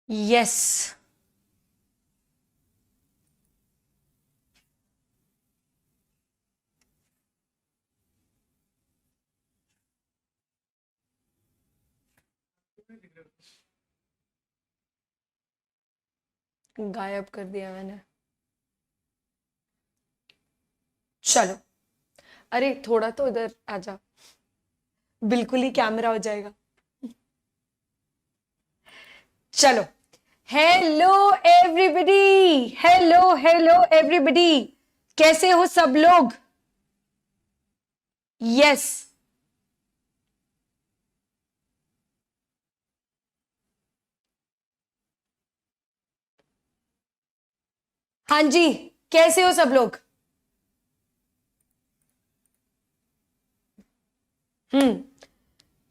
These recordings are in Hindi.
यस, गायब कर दिया मैंने। चलो, अरे थोड़ा तो इधर आजा, बिल्कुल ही कैमरा हो जाएगा। चलो, hello everybody, hello hello everybody, कैसे हो सब लोग? यस, हाँ जी, कैसे हो सब लोग?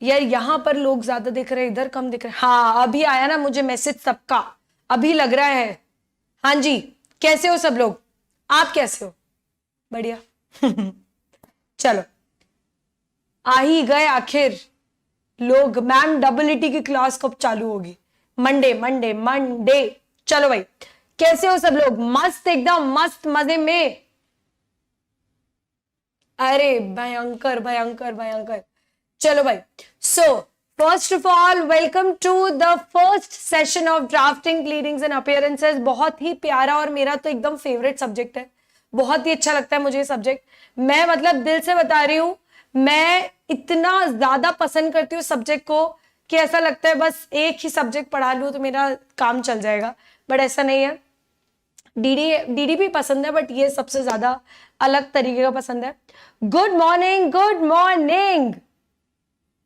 यार यहां पर लोग ज्यादा दिख रहे हैं, इधर कम दिख रहे हैं। हाँ, अभी आया ना मुझे मैसेज सबका, अभी लग रहा है। हाँ जी, कैसे हो सब लोग? आप कैसे हो? बढ़िया। चलो, आ ही गए आखिर लोग। मैम डबल की क्लास कब चालू होगी? Monday Monday Monday. चलो भाई, कैसे हो सब लोग? मस्त, एकदम मस्त, मजे में। अरे भयंकर भयंकर भयंकर। चलो भाई, so first of all welcome to the first session of drafting, pleadings and appearances. बहुत ही प्यारा और मेरा तो एकदम फेवरेट सब्जेक्ट है। बहुत ही अच्छा लगता है मुझे ये सब्जेक्ट। मैं मतलब दिल से बता रही हूं, मैं इतना ज्यादा पसंद करती हूँ सब्जेक्ट को कि ऐसा लगता है बस एक ही सब्जेक्ट पढ़ा लूं तो मेरा काम चल जाएगा। बट ऐसा नहीं है। डीडी डीडी भी पसंद है, बट ये सबसे ज्यादा अलग तरीके का पसंद है। Good morning, good morning.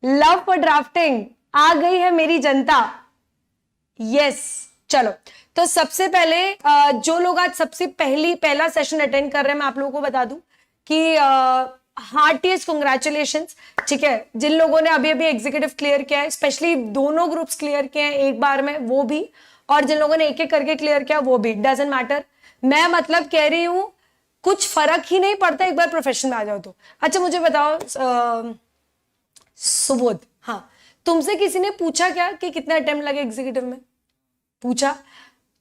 Love for drafting, आ गई है मेरी जनता। यस, चलो, तो सबसे पहले जो लोग आज सबसे पहला सेशन अटेंड कर रहे हैं, मैं आप लोगों को बता दूं कि हार्टिएस्ट कॉन्ग्रेचुलेशन। ठीक है, जिन लोगों ने अभी अभी एग्जीक्यूटिव क्लियर किया है, स्पेशली दोनों ग्रुप्स क्लियर किए हैं एक बार में, वो भी, और जिन लोगों ने एक एक करके क्लियर किया वो भी, डजेंट मैटर। मैं मतलब कह रही हूं, कुछ फर्क ही नहीं पड़ता एक बार प्रोफेशन में आ जाओ तो। अच्छा मुझे बताओ सुबोध, हाँ, तुमसे किसी ने पूछा क्या कि कितना अटेम्प्ट लगे एग्जीक्यूटिव में? पूछा?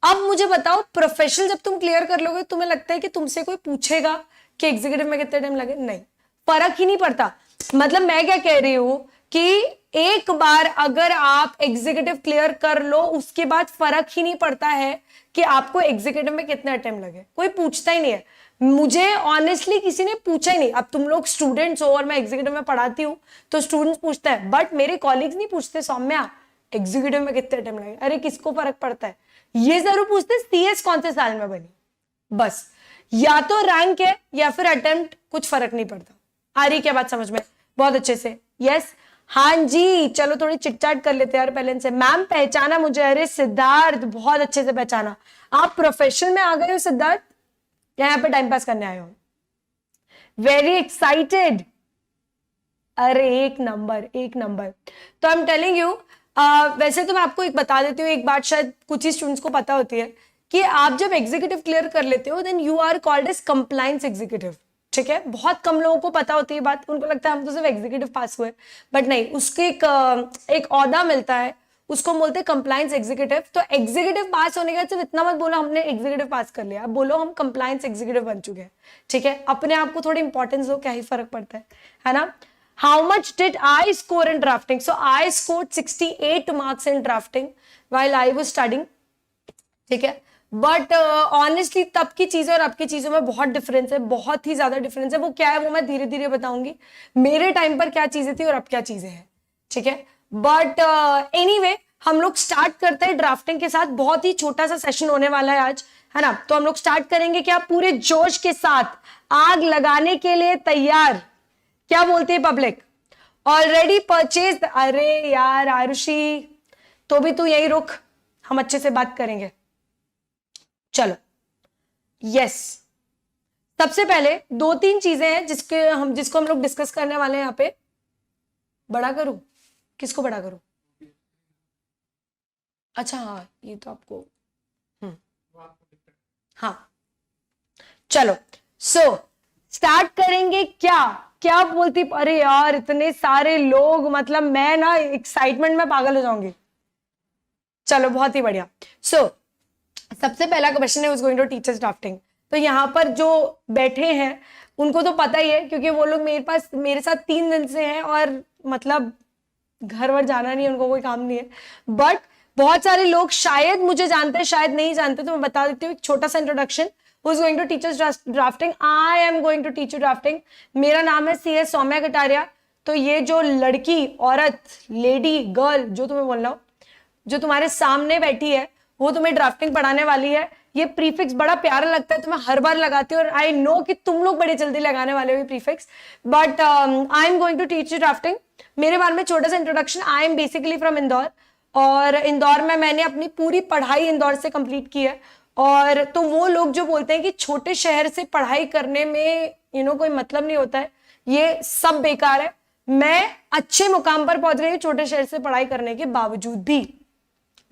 अब मुझे बताओ, प्रोफेशनल जब तुम क्लियर कर लोगे, तुम्हें लगता है कि तुमसे कोई पूछेगा कि एग्जीक्यूटिव में कितने टाइम लगे? नहीं, फर्क ही नहीं पड़ता। मतलब मैं क्या कह रही हूं कि एक बार अगर आप एग्जीक्यूटिव क्लियर कर लो, उसके बाद फर्क ही नहीं पड़ता है कि आपको एग्जीक्यूटिव में कितने अटेम्प्ट लगे। कोई पूछता ही नहीं है। मुझे ऑनेस्टली किसी ने पूछा ही नहीं। अब तुम लोग स्टूडेंट्स हो और मैं एग्जीक्यूटिव में पढ़ाती हूँ तो स्टूडेंट्स पूछते हैं, बट मेरे कॉलीग्स नहीं पूछते सौम्या एग्जीक्यूटिव में कितने अटेम्प्ट लगे। अरे किसको फर्क पड़ता है? ये जरूर पूछते सीएस कौन से साल में बनी। बस, या तो रैंक है या फिर अटेम्प्ट, कुछ फर्क नहीं पड़ता। आ रही क्या बात समझ में? बहुत अच्छे से। यस, हाँ जी, चलो थोड़ी चिटचाट कर लेते हैं यार पहले इनसे। मैम पहचाना मुझे? अरे सिद्धार्थ, बहुत अच्छे से पहचाना। आप प्रोफेशन में आ गए हो सिद्धार्थ, यहाँ पे टाइम पास करने आए हो? Very excited. अरे एक नंबर, एक नंबर। तो आई एम टेलिंग यू, वैसे तो मैं आपको एक बता देती हूँ, एक बात शायद कुछ ही स्टूडेंट्स को पता होती है कि आप जब एग्जीक्यूटिव क्लियर कर लेते हो then you are called as compliance executive. ठीक है, बहुत कम लोगों को पता होती है बात, उनको लगता है हम तो सिर्फ एग्जीक्यूटिव पास हुए, बट नहीं, उसके एक ओहदा मिलता है, उसको बोलते हैं कंप्लायंस एग्जीक्यूटिव। तो एग्जीक्यूटिव पास होने के बाद सिर्फ इतना मत बोलो हमने एग्जीक्यूटिव पास कर लिया, बोलो हम कंप्लायंस एग्जीक्यूटिव बन चुके हैं। ठीक है, अपने आप को थोड़ी इंपॉर्टेंस दो, क्या ही फर्क पड़ता है ना? How much did I score in drafting? So I scored 68 marks in drafting while I was studying. ठीक है, बट ऑनेस्टली तब की चीजें और अब की चीजों में बहुत डिफरेंस है, बहुत ही ज्यादा डिफरेंस है। वो क्या है वो मैं धीरे धीरे बताऊंगी, मेरे टाइम पर क्या चीजें थी और अब क्या चीजें हैं। ठीक है, बट एनीवे हम लोग स्टार्ट करते हैं ड्राफ्टिंग के साथ। बहुत ही छोटा सा सेशन होने वाला है आज, है ना? तो हम लोग स्टार्ट करेंगे क्या पूरे जोश के साथ, आग लगाने के लिए तैयार? क्या बोलती है पब्लिक? Already purchase? अरे यार आरुषि, तो भी तू यही रुक, हम अच्छे से बात करेंगे। चलो, यस, सबसे पहले दो तीन चीजें हैं जिसको हम लोग डिस्कस करने वाले हैं यहाँ पे। बड़ा करूं? किसको बड़ा करूं? अच्छा हाँ, ये तो आपको हाँ, चलो, सो स्टार्ट करेंगे क्या? क्या बोलती? अरे यार इतने सारे लोग, मतलब मैं ना एक्साइटमेंट में पागल हो जाऊंगी। चलो बहुत ही बढ़िया। सो सबसे पहला क्वेश्चन है, going to teach us drafting. तो यहाँ पर जो बैठे हैं उनको तो पता ही है, क्योंकि वो लोग मेरे साथ 3 दिन से हैं और मतलब घर वर जाना नहीं है, उनको कोई काम नहीं है। बट बहुत सारे लोग शायद मुझे जानते हैं, शायद नहीं जानते, तो मैं बता देती हूँ एक छोटा सा introduction. Who is going to teach us drafting? I am going to teach you drafting. मेरा नाम है CS सौम्या कटारिया। तो ये जो लड़की, औरत, लेडी, गर्ल, जो तुम्हें बोल रहा हूँ, जो तुम्हारे सामने बैठी है, वो तुम्हें ड्राफ्टिंग पढ़ाने वाली है। ये प्रीफिक्स बड़ा प्यारा लगता है, तो मैं हर बार लगाती हूँ, और आई नो कि तुम लोग बड़े जल्दी लगाने वाले हो ये prefix, but I am going to teach you drafting. मेरे बारे में छोटा सा introduction. I am basically from Indore, और इंदौर में मैंने अपनी पूरी पढ़ाई इंदौर से कंप्लीट की है। और तो वो लोग जो बोलते हैं कि छोटे शहर से पढ़ाई करने में कोई मतलब नहीं होता है, ये सब बेकार है। मैं अच्छे मुकाम पर पहुंच गई हूँ छोटे शहर से पढ़ाई करने के बावजूद भी,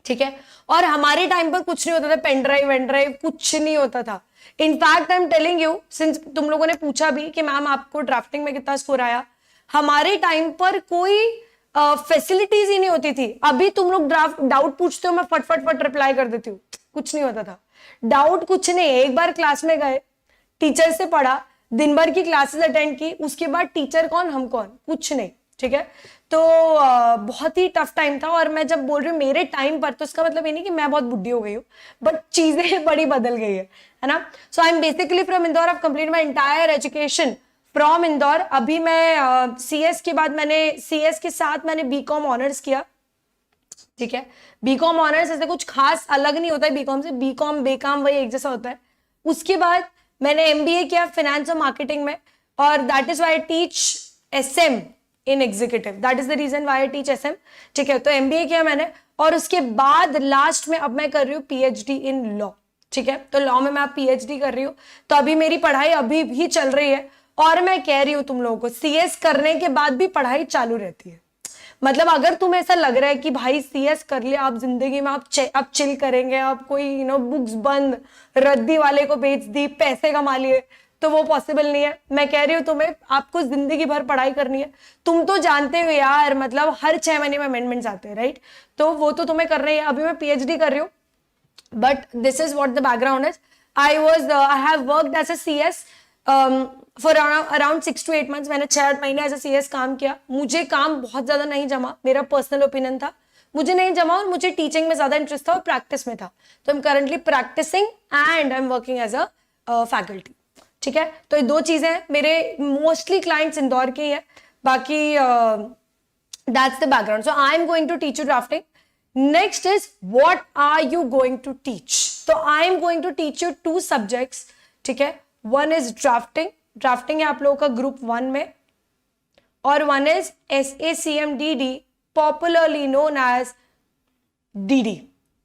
ठीक है। और हमारे टाइम पर कुछ नहीं होता था, पेन ड्राइव वेन ड्राइव कुछ नहीं होता था। In fact I am telling you, since तुम लोगों ने पूछा भी कि मैम आपको ड्राफ्टिंग में कितना स्कोर आया, हमारे टाइम पर कोई फैसिलिटीज ही नहीं होती थी। अभी तुम लोग डाउट पूछते हो, मैं फट रिप्लाई कर देती हूँ, कुछ नहीं होता था। डाउट कुछ नहीं, एक बार क्लास में गए, टीचर से पढ़ा, दिन भर की क्लासेस अटेंड की, उसके बाद टीचर कौन हम कौन, कुछ नहीं, ठीक है। तो बहुत ही टफ टाइम था। और मैं जब बोल रही हूँ मेरे टाइम पर, तो इसका मतलब ये नहीं कि मैं बहुत बुढ़ी हो गई हूँ, बट चीजें बड़ी बदल गई है ना। So I am basically from Indore. I complete my entire education from Indore. अभी मैं CS के बाद CS के साथ मैंने BCom ऑनर्स किया, ठीक है। BCom ऑनर्स ऐसे कुछ खास अलग नहीं होता है BCom से, BCom BCom वही एक जैसा होता है। उसके बाद मैंने MBA किया फाइनेंस और मार्केटिंग में, और that is why I teach SM in executive, that is the reason why I teach SM, ठीक है। तो MBA किया मैंने, और उसके बाद लास्ट में अब मैं कर रही हूँ PhD इन लॉ, ठीक है। तो लॉ में मैं PhD कर रही हूँ। तो अभी मेरी पढ़ाई अभी भी चल रही है, और मैं कह रही हूँ तुम लोगों को, CS करने के बाद भी पढ़ाई चालू रहती है। मतलब अगर तुम्हें ऐसा लग रहा है कि भाई CS कर लिया, आप जिंदगी में आप चिल करेंगे, आप कोई बुक्स बंद, रद्दी वाले को बेच दी, पैसे कमा लिए, तो वो पॉसिबल नहीं है। मैं कह रही हूँ तुम्हें, आपको जिंदगी भर पढ़ाई करनी है। तुम तो जानते हो यार, मतलब हर 6 महीने में अमेंडमेंट्स आते हैं, राइट। तो वो तो तुम्हें करना ही है। अभी मैं PhD कर रही हूँ, but this is what the background is. I have worked as a CS for around 6 to 8 months। मैंने 6-8 महीने एज अ CS काम किया। मुझे काम बहुत ज्यादा नहीं जमा, मेरा पर्सनल ओपिनियन था, मुझे नहीं जमा, और मुझे टीचिंग में ज्यादा इंटरेस्ट था और प्रैक्टिस में था। तो I am currently practising and I am working as a faculty, ठीक है। तो ये 2 चीजें हैं। मेरे मोस्टली क्लाइंट्स इंदौर के ही है, बाकी that's the background. So I am going to teach you drafting. Next is what are you going to teach? तो I am going to teach you 2 subjects, ठीक है। वन इज ड्राफ्टिंग है आप लोगों का ग्रुप 1 में, और one is SACMDD, popularly known as DD,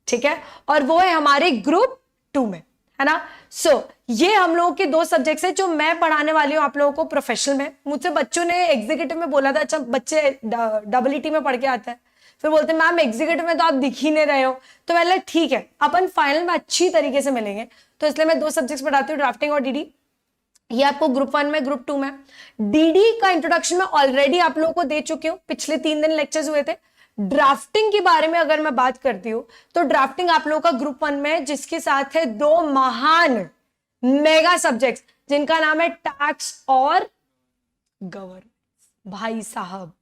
ठीक है। और वो है हमारे ग्रुप 2 में, है ना। सो ये हम लोगों के 2 सब्जेक्ट्स है जो मैं पढ़ाने वाली हूँ आप लोगों को प्रोफेशनल में। मुझसे बच्चों ने एग्जीक्यूटिव में बोला था, अच्छा बच्चे EET में पढ़ के आते हैं, फिर बोलते हैं मैम एग्जीक्यूटिव में तो आप दिख ही नहीं रहे हो। तो मैंने ठीक है, अपन फाइनल में अच्छी तरीके से मिलेंगे, तो इसलिए मैं 2 सब्जेक्ट्स पढ़ाती हूँ, ड्राफ्टिंग और DD। ये आपको ग्रुप 1 में, ग्रुप 2 में। DD का इंट्रोडक्शन मैं ऑलरेडी आप लोगों को दे चुकी हूँ, पिछले 3 दिन लेक्चर्स हुए थे। ड्राफ्टिंग के बारे में अगर मैं बात करती हूँ, तो ड्राफ्टिंग आप लोगों का ग्रुप 1 में, जिसके साथ है 2 महान मेगा सब्जेक्ट्स, जिनका नाम है टैक्स और गवर्नेंस। भाई साहब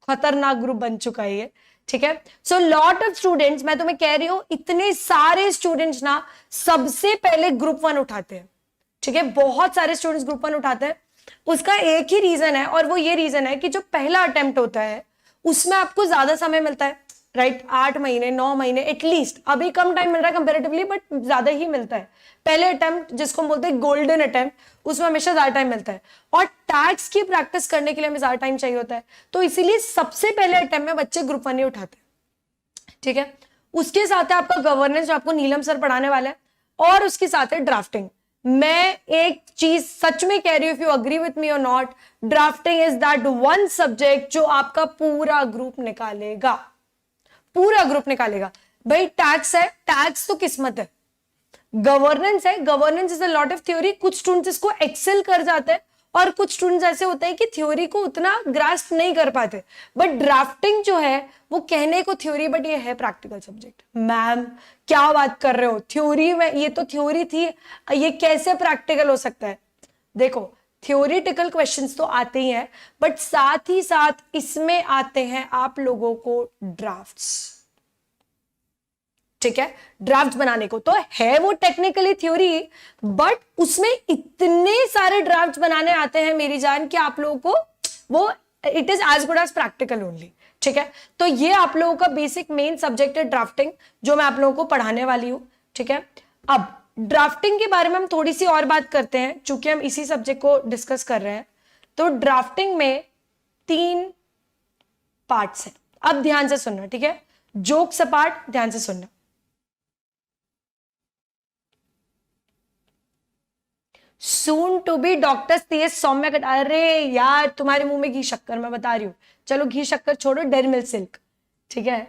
खतरनाक ग्रुप बन चुका है ये, ठीक है। सो लॉट ऑफ स्टूडेंट्स, मैं तुम्हें कह रही हूं, इतने सारे स्टूडेंट्स ना सबसे पहले ग्रुप 1 उठाते हैं, ठीक है। बहुत सारे स्टूडेंट्स ग्रुप 1 उठाते हैं। उसका एक ही रीजन है, और वो ये रीजन है कि जो पहला अटेम्प्ट होता है उसमें आपको ज्यादा समय मिलता है, राइट। 8 महीने 9 महीने एटलीस्ट, अभी कम टाइम मिल रहा है कंपेरेटिवली, बट ज्यादा ही मिलता है। पहले अटेम्प्ट जिसको हम बोलते हैं गोल्डन अटेम्प्ट, उसमें हमेशा ज्यादा टाइम मिलता है, और टैक्स की प्रैक्टिस करने के लिए हमें ज्यादा टाइम चाहिए होता है। तो इसीलिए सबसे पहले अटेम्प्ट में बच्चे ग्रुप 1 ही उठाते हैं, ठीक है। उसके साथ है आपका गवर्नेंस, जो आपको नीलम सर पढ़ाने वाला है, और उसके साथ है ड्राफ्टिंग। मैं एक चीज सच में कह रही हूं, if you agree with me और not, drafting is that one subject जो आपका पूरा ग्रुप निकालेगा, पूरा ग्रुप निकालेगा। भाई टैक्स है, टैक्स तो किस्मत है। गवर्नेंस है, governance is a lot of theory. कुछ स्टूडेंट्स इसको एक्सेल कर जाते हैं और कुछ स्टूडेंट्स ऐसे होते हैं कि थ्योरी को उतना ग्रास्प नहीं कर पाते, बट ड्राफ्टिंग जो है वो कहने को थ्योरी बट ये है प्रैक्टिकल सब्जेक्ट। मैम क्या बात कर रहे हो, थ्योरी में ये तो थ्योरी थी, ये कैसे प्रैक्टिकल हो सकता है? देखो थ्योरेटिकल क्वेश्चंस तो आते ही हैं, बट साथ ही साथ इसमें आते हैं आप लोगों को ड्राफ्ट्स। ठीक है, ड्राफ्ट बनाने को तो है वो टेक्निकली थ्योरी, बट उसमें इतने सारे ड्राफ्ट बनाने आते हैं मेरी जान कि आप लोगों को वो it is as good as practical only. ठीक है, तो ये आप लोगों का बेसिक मेन सब्जेक्ट है ड्राफ्टिंग, जो मैं आप लोगों को पढ़ाने वाली हूं। ठीक है, अब ड्राफ्टिंग के बारे में हम थोड़ी सी और बात करते हैं, चूंकि हम इसी सब्जेक्ट को डिस्कस कर रहे हैं। तो ड्राफ्टिंग में 3 पार्ट्स हैं, अब ध्यान से सुनना। ठीक है, जोक्स अपार्ट, ध्यान से सुनना। Soon to be doctor CS Saumya कट, अरे यार तुम्हारे मुंह में घी शक्कर, मैं बता रही हूं। चलो घी शक्कर छोड़ो, डेयरी मिल्क सिल्क। ठीक है,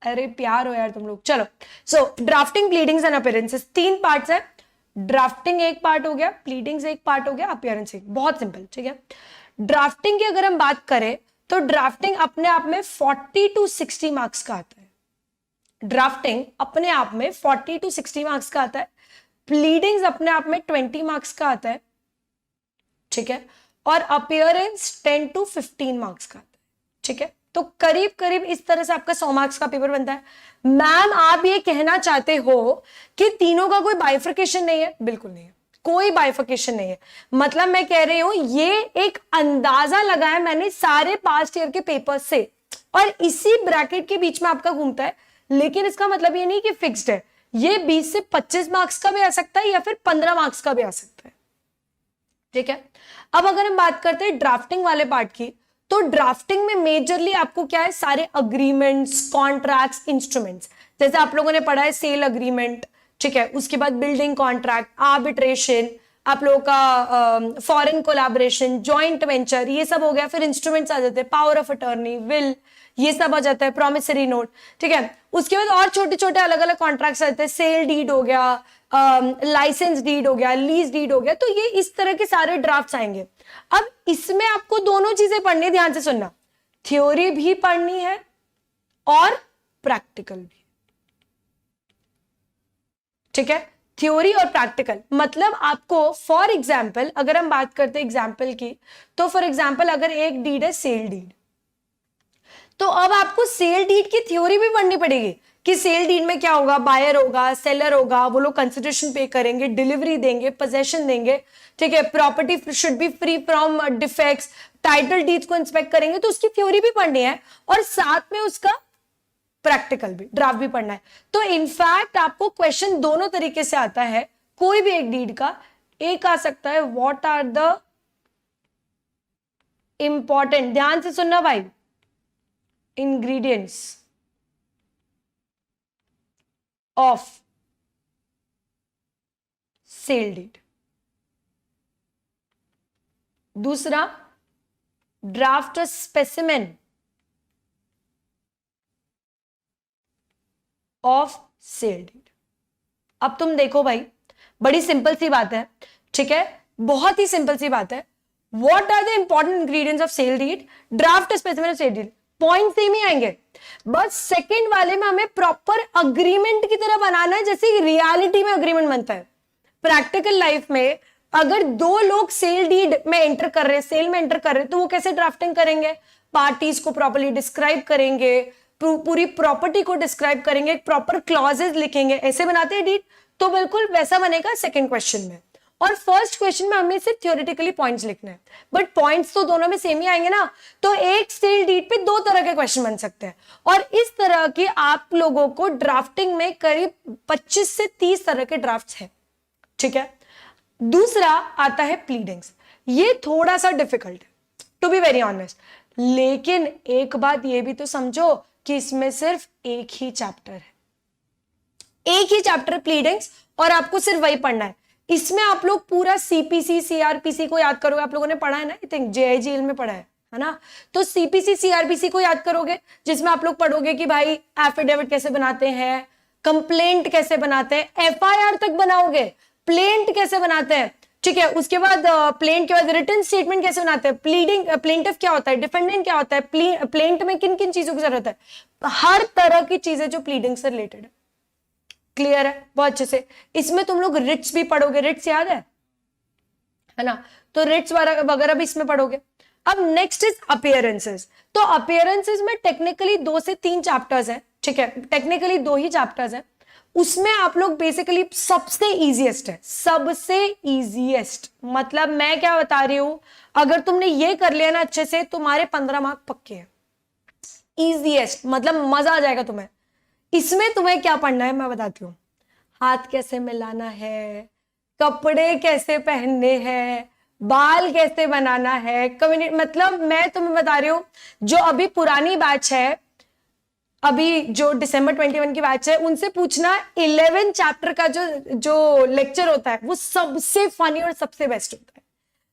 अरे प्यार हो यार तुम लोग। चलो, so drafting, pleadings and appearances 3 parts है। ड्राफ्टिंग एक पार्ट हो गया, प्लीडिंग्स एक पार्ट हो गया, अपीयरेंस एक। बहुत सिंपल। ठीक है, ड्राफ्टिंग की अगर हम बात करें तो ड्राफ्टिंग अपने आप में 40 to 60 मार्क्स का आता है। ड्राफ्टिंग अपने आप में 40 to 60 मार्क्स का आता है। प्लीडिंग्स अपने आप में 20 मार्क्स का आता है। ठीक है, और अपीयरेंस 10 to 15 मार्क्स का आता है। ठीक है, तो करीब करीब इस तरह से आपका 100 मार्क्स का पेपर बनता है। मैम आप ये कहना चाहते हो कि तीनों का कोई बाइफर्केशन नहीं है? बिल्कुल नहीं है, कोई बाइफर्केशन नहीं है। मतलब मैं कह रही हूं ये एक अंदाजा लगाया मैंने सारे पास्ट ईयर के पेपर से, और इसी ब्रैकेट के बीच में आपका घूमता है। लेकिन इसका मतलब ये नहीं कि फिक्स्ड है, ये 20 से 25 मार्क्स का भी आ सकता है या फिर 15 मार्क्स का भी आ सकता है। ठीक है, अब अगर हम बात करते हैं ड्राफ्टिंग वाले पार्ट की, तो ड्राफ्टिंग में मेजरली आपको क्या है, सारे अग्रीमेंट्स, कॉन्ट्रैक्ट्स, इंस्ट्रूमेंट्स। जैसे आप लोगों ने पढ़ा है सेल अग्रीमेंट, ठीक है, उसके बाद बिल्डिंग कॉन्ट्रैक्ट, आर्बिट्रेशन, आप लोगों का फॉरेन कोलैबोरेशन, जॉइंट वेंचर, ये सब हो गया। फिर इंस्ट्रूमेंट्स आ जाते हैं, पावर ऑफ अटर्नी, विल, ये सब आ जाता है, प्रोमिसरी नोट। ठीक है, उसके बाद और छोटे छोटे अलग अलग कॉन्ट्रैक्ट्स आते हैं, सेल डीड हो गया, लाइसेंस डीड हो गया, लीज डीड हो गया। तो ये इस तरह के सारे ड्राफ्ट्स आएंगे। अब इसमें आपको दोनों चीजें पढ़नी, ध्यान से सुनना, थ्योरी भी पढ़नी है और प्रैक्टिकल भी। ठीक है, थ्योरी और प्रैक्टिकल मतलब आपको फॉर एग्जाम्पल अगर हम बात करते हैं एग्जाम्पल की, तो फॉर एग्जाम्पल अगर एक डीड है सेल डीड, तो अब आपको सेल डीड की थ्योरी भी पढ़नी पड़ेगी कि सेल डीड में क्या होगा, बायर होगा, सेलर होगा, वो लोग कंसिडरेशन पे करेंगे, डिलीवरी देंगे, पोजेशन देंगे। ठीक है, property should be free from defects, title deeds को इंस्पेक्ट करेंगे, तो उसकी थ्योरी भी पढ़नी है और साथ में उसका प्रैक्टिकल भी, ड्राफ्ट भी पढ़ना है। तो इनफैक्ट आपको क्वेश्चन दोनों तरीके से आता है, कोई भी एक डीड का। एक आ सकता है व्हाट आर द इंपॉर्टेंट, ध्यान से सुनना भाई, इंग्रेडिएंट्स ऑफ सेल डीड। दूसरा, draft specimen of sale deed. अब तुम देखो भाई, बड़ी सिंपल सी बात है। ठीक है, बहुत ही सिंपल सी बात है। What are the important ingredients of sale deed, draft specimen of sale deed, point same ही आएंगे। बस सेकंड वाले में हमें प्रॉपर अग्रीमेंट की तरह बनाना है, जैसे रियलिटी में अग्रीमेंट बनता है। प्रैक्टिकल लाइफ में अगर 2 लोग सेल डीड में एंटर कर रहे हैं, सेल में एंटर कर रहे हैं, तो वो कैसे ड्राफ्टिंग करेंगे, पार्टीज को प्रॉपर्ली डिस्क्राइब करेंगे, पूरी प्रॉपर्टी को डिस्क्राइब करेंगे, प्रॉपर क्लॉजेस लिखेंगे, ऐसे बनाते हैं डीड। तो बिल्कुल वैसा बनेगा सेकंड क्वेश्चन में। और फर्स्ट क्वेश्चन में हमें सिर्फ थ्योरेटिकली पॉइंट्स लिखना है, बट पॉइंट्स तो दोनों में सेम ही आएंगे ना। तो एक सेल डीड पे 2 तरह के क्वेश्चन बन सकते हैं, और इस तरह की आप लोगों को ड्राफ्टिंग में करीब 25 से 30 तरह के ड्राफ्ट्स हैं। ठीक है, दूसरा आता है प्लीडिंग्स। ये थोड़ा सा डिफिकल्ट है टू बी वेरी ऑनेस्ट, लेकिन एक बात ये भी तो समझो कि इसमें सिर्फ एक ही चैप्टर है, एक ही चैप्टर प्लीडिंग्स, और आपको सिर्फ वही पढ़ना है। इसमें आप लोग पूरा सीपीसी सीआरपीसी को याद करोगे, आप लोगों ने पढ़ा है ना, आई थिंक जेआईजीएल में पढ़ा है ना। तो सीपीसी सीआरपीसी को याद करोगे, जिसमें आप लोग पढ़ोगे कि भाई एफिडेविट कैसे बनाते हैं, कंप्लेंट कैसे बनाते हैं, एफआईआर तक बनाओगे, प्लेंट कैसे बनाते हैं, ठीक है। उसके बाद प्लेंट के बाद रिटन स्टेटमेंट कैसे बनाते हैं, प्लीडिंग प्लेंटिफ क्या होता है, डिफेंडेंट क्या होता है, प्लेंट में किन किन चीजों की जरूरत है, हर तरह की चीजें जो प्लीडिंग से रिलेटेड है। क्लियर है बहुत अच्छे से। इसमें तुम लोग रिट्स भी पढ़ोगे, रिट्स याद है ना, तो रिट्स वगैरह भी इसमें पढ़ोगे। अब नेक्स्ट इज अपीयरेंसेस। तो अपीयरेंसेस में टेक्निकली 2 से 3 चैप्टर्स हैं, ठीक है, टेक्निकली 2 ही चैप्टर्स हैं। उसमें आप लोग बेसिकली सबसे इजीएस्ट है, सबसे इजीएस्ट मतलब मैं क्या बता रही हूं, अगर तुमने ये कर लिया ना अच्छे से, तुम्हारे 15 मार्क पक्के हैं। इजीएस्ट मतलब मजा आ जाएगा तुम्हें। इसमें तुम्हें क्या पढ़ना है मैं बताती हूँ, हाथ कैसे मिलाना है, कपड़े कैसे पहनने हैं, बाल कैसे बनाना है, कम्युनिटी, मतलब मैं तुम्हें बता रही हूँ जो अभी पुरानी बैच है, अभी जो दिसंबर 21 की बैच है, उनसे पूछना 11 चैप्टर का जो लेक्चर होता है वो सबसे फनी और सबसे बेस्ट होता है।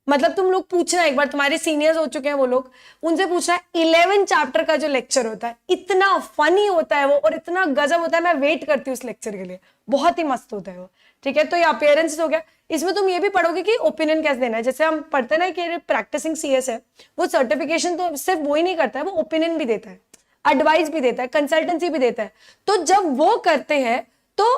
मतलब तुम लोग पूछना एक बार, तुम्हारे सीनियर्स हो चुके हैं वो लोग, उनसे पूछना 11 चैप्टर का जो लेक्चर होता है, इतना फनी होता है वो और इतना गजब होता है, मैं वेट करती हूँ उस लेक्चर के लिए, बहुत ही मस्त होता है वो। ठीक है, तो ये अपीयरेंस हो गया। इसमें तुम ये भी पढ़ोगे कि ओपिनियन कैसे देना है, जैसे हम पढ़ते ना कि प्रैक्टिसिंग सीएस है, वो सर्टिफिकेशन तो सिर्फ वो ही नहीं करता है, वो ओपिनियन भी देता है, एडवाइस भी देता है, कंसल्टेंसी भी देता है। तो जब वो करते हैं तो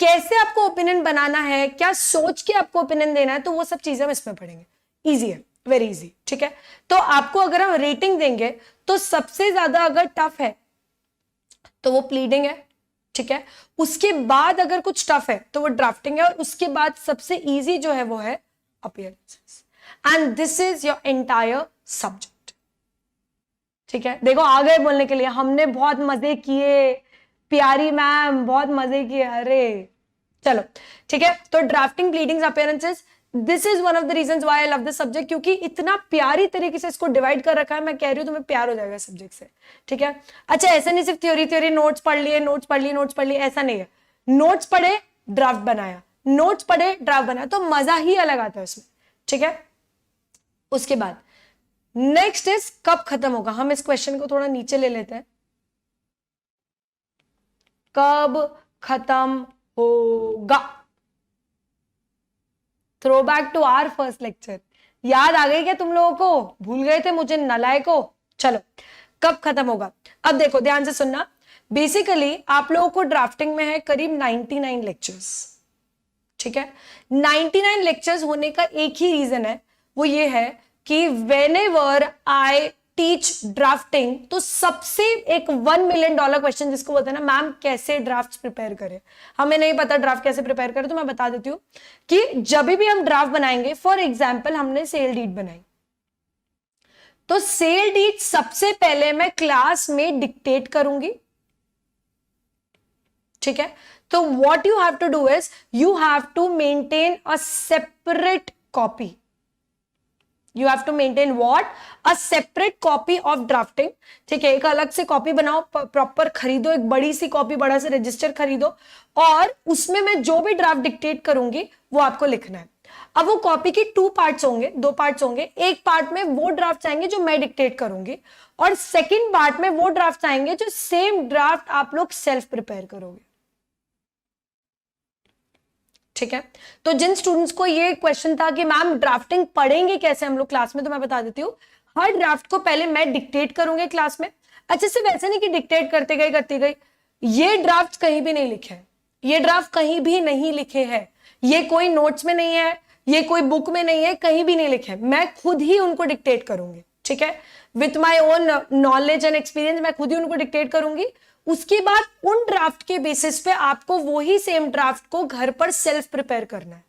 कैसे आपको ओपिनियन बनाना है, क्या सोच के आपको ओपिनियन देना है, तो वो सब चीजें हम इसमें पढ़ेंगे। इजी है, वेरी इजी। ठीक है, तो आपको अगर हम रेटिंग देंगे तो सबसे ज्यादा अगर टफ है तो वो प्लीडिंग है, ठीक है, उसके बाद अगर कुछ टफ है तो वो ड्राफ्टिंग है, और उसके बाद सबसे इजी जो है वो है appearances. And this is your entire subject. ठीक है, देखो आ गए बोलने के लिए, हमने बहुत मजे किए, प्यारी मैम बहुत मजे किए, अरे चलो ठीक है। तो drafting, pleadings, appearances, this is one of the reasons why I love this subject, क्योंकि इतना प्यारी तरीके से इसको डिवाइड कर रखा है, मैं कह रही हूं तुम्हें प्यार हो जाएगा सब्जेक्ट से। ठीक है, अच्छा ऐसा नहीं सिर्फ थ्योरी नोट्स पढ़ लिए, ऐसा नहीं है। नोट्स पढ़े, ड्राफ्ट बनाया, नोट्स पढ़े, ड्राफ्ट बनाया, तो मजा ही अलग आता है उसमें। ठीक है, उसके बाद नेक्स्ट इज कब खत्म होगा। हम इस क्वेश्चन को थोड़ा नीचे ले लेते हैं, कब खत्म होगा। Throw back to our first lecture, याद आ गई क्या तुम लोगों को, भूल गए थे मुझे नलायको। चलो कब खत्म होगा, अब देखो ध्यान से सुनना। बेसिकली आप लोगों को ड्राफ्टिंग में है करीब 99 लेक्चर्स। ठीक है, 99 लेक्चर्स होने का एक ही रीजन है, वो ये है कि व्हेनेवर आई टीच ड्राफ्टिंग, तो सबसे एक $1 मिलियन क्वेश्चन जिसको बोलते हैं ना, मैम कैसे ड्राफ्ट प्रिपेयर करें, हमें नहीं पता ड्राफ्ट कैसे प्रिपेयर करें, तो मैं बता देती हूँ कि जब भी हम ड्राफ्ट बनाएंगे, फॉर एग्जाम्पल हमने सेल डीड बनाई, तो सेल डीड सबसे पहले मैं क्लास में डिक्टेट करूंगी। ठीक है, तो what you have to do is you have to maintain a separate copy. You have to maintain what? A separate copy of drafting. ठीक है, एक अलग से कॉपी बनाओ, प्रॉपर खरीदो, एक बड़ी सी कॉपी, बड़ा सा रजिस्टर खरीदो, और उसमें मैं जो भी ड्राफ्ट डिक्टेट करूंगी वो आपको लिखना है। अब वो कॉपी की 2 पार्ट्स होंगे, 2 पार्ट्स होंगे। एक पार्ट में वो ड्राफ्ट आएंगे जो मैं डिक्टेट करूंगी, और सेकेंड पार्ट में वो ड्राफ्ट आएंगे जो सेम ड्राफ्ट आप लोग सेल्फ प्रिपेयर करोगे। ठीक है, तो जिन स्टूडेंट्स को ये क्वेश्चन था कि मैम ड्राफ्टिंग पढ़ेंगे कैसे हम लोग क्लास में, तो मैं बता देती हूँ, हर ड्राफ्ट को पहले मैं डिक्टेट करूंगी क्लास में। अच्छे से, वैसे नहीं कि डिक्टेट करते गई, ये ड्राफ्ट कहीं भी नहीं लिखे हैं, ये ड्राफ्ट कहीं भी नहीं लिखे हैं, ये कोई नोट्स में नहीं है, ये कोई बुक में नहीं है, कहीं भी नहीं लिखे, मैं खुद ही उनको डिक्टेट करूंगी। ठीक है, with my own knowledge and experience मैं खुद ही उनको डिक्टेट करूंगी। उसके बाद उन ड्राफ्ट के बेसिस पे आपको वही सेम ड्राफ्ट को घर पर सेल्फ प्रिपेयर करना है।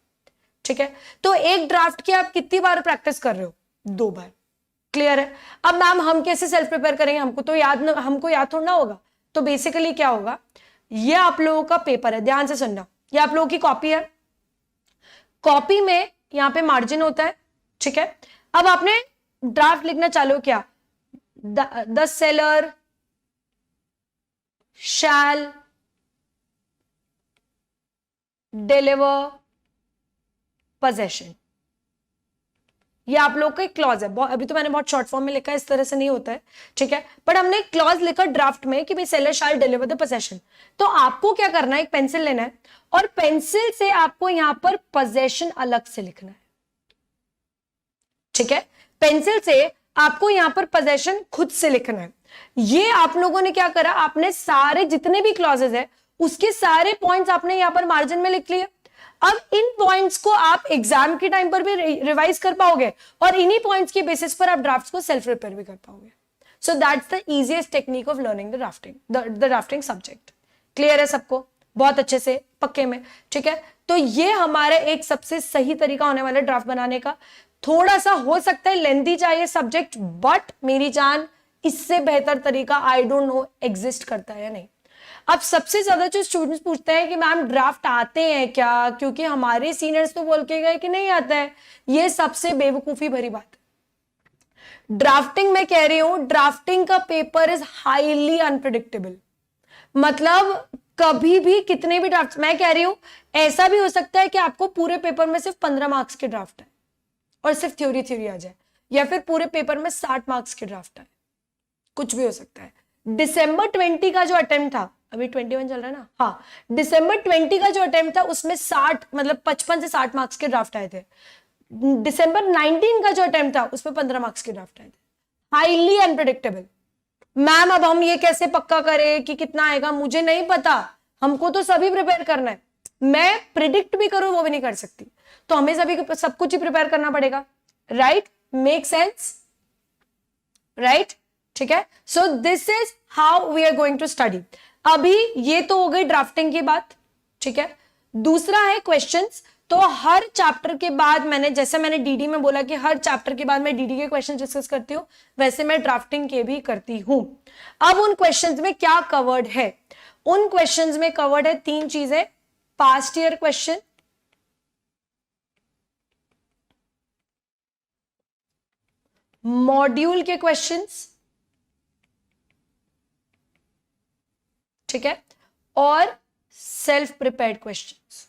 ठीक है, तो एक ड्राफ्ट की आप कितनी बार प्रैक्टिस कर रहे हो, 2 बार। क्लियर है। अब मैम हम कैसे सेल्फ प्रिपेयर करेंगे, हमको याद थोड़ा होगा। तो बेसिकली क्या होगा, ये आप लोगों का पेपर है, ध्यान से सुनना, ये आप लोगों की कॉपी है, कॉपी में यहां पे मार्जिन होता है। ठीक है, अब आपने ड्राफ्ट लिखना चालू किया, the seller shall deliver possession, ये आप लोग का एक क्लॉज है। अभी तो मैंने बहुत शॉर्ट फॉर्म में लिखा है, इस तरह से नहीं होता है। ठीक है, बट हमने एक क्लॉज लिखा ड्राफ्ट में कि भाई seller shall deliver the possession. तो आपको क्या करना है, एक पेंसिल लेना है और पेंसिल से आपको यहां पर पोजेशन अलग से लिखना है। ठीक है, पेंसिल से आपको यहां पर पोजेशन खुद से लिखना है। ये आप लोगों ने क्या करा, आपने सारे जितने भी क्लॉजेज है उसके सारे पॉइंट्स आपने यहां पर मार्जिन में लिख लिए। अब इन पॉइंट्स को आप एग्जाम के टाइम पर भी रिवाइज कर पाओगे और इन्हीं पॉइंट्स के बेसिस पर आप ड्राफ्ट्स को सेल्फ प्रिपेयर भी कर पाओगे। So that's the easiest technique of learning the drafting subject. Clear है सबको, बहुत अच्छे से पक्के में? ठीक है, तो ये हमारा एक सबसे सही तरीका होने वाला है ड्राफ्ट बनाने का। थोड़ा सा हो सकता है लेंथी चाहिए सब्जेक्ट, बट मेरी जान इससे बेहतर तरीका आई डोंट नो एग्जिस्ट करता है या नहीं। अब सबसे ज्यादा जो स्टूडेंट्स पूछते हैं कि मैम ड्राफ्ट आते हैं क्या, क्योंकि हमारे सीनियर्स तो बोल के गए कि नहीं आता है। ये सबसे बेवकूफी भरी बात है। ड्राफ्टिंग में कह रही हूं, ड्राफ्टिंग का पेपर इज हाईली अनप्रिडिक्टेबल। मतलब कभी भी कितने भी ड्राफ्ट, मैं कह रही हूं ऐसा भी हो सकता है कि आपको पूरे पेपर में सिर्फ 15 मार्क्स के ड्राफ्ट है और सिर्फ थ्योरी आ जाए, या फिर पूरे पेपर में 60 मार्क्स के ड्राफ्ट है, कुछ भी हो सकता है। दिसंबर 20 का जो अटेम्प्ट था, अभी 21 चल रहा है ना, हाँ, दिसंबर 20 का जो अटेम्प्ट था उसमें 60 मतलब 55 से 60 मार्क्स के ड्राफ्ट आए थे। दिसंबर 19 का जो अटेम्प्ट था उसमें 15 मार्क्स के ड्राफ्ट आए थे। Highly unpredictable. मैम अब हम ये कैसे पक्का करें कि कितना आएगा, मुझे नहीं पता, हमको तो सभी प्रिपेयर करना है। मैं प्रिडिक्ट भी करूं वो भी नहीं कर सकती, तो हमें सभी सब कुछ ही प्रिपेयर करना पड़ेगा। Right, make sense? राइट, ठीक है। So this is how we are going to study. अभी ये तो हो गई ड्राफ्टिंग की बात, ठीक है। दूसरा है क्वेश्चंस। तो हर चैप्टर के बाद जैसे मैंने डीडी में बोला कि हर चैप्टर के बाद मैं डीडी के क्वेश्चन डिस्कस करती हूं, वैसे मैं ड्राफ्टिंग के भी करती हूं। अब उन क्वेश्चंस में क्या कवर्ड है? उन क्वेश्चंस में कवर्ड है 3 चीजें। पास्ट ईयर क्वेश्चन, मॉड्यूल के क्वेश्चंस, ठीक है, और सेल्फ प्रिपेयर्ड क्वेश्चंस।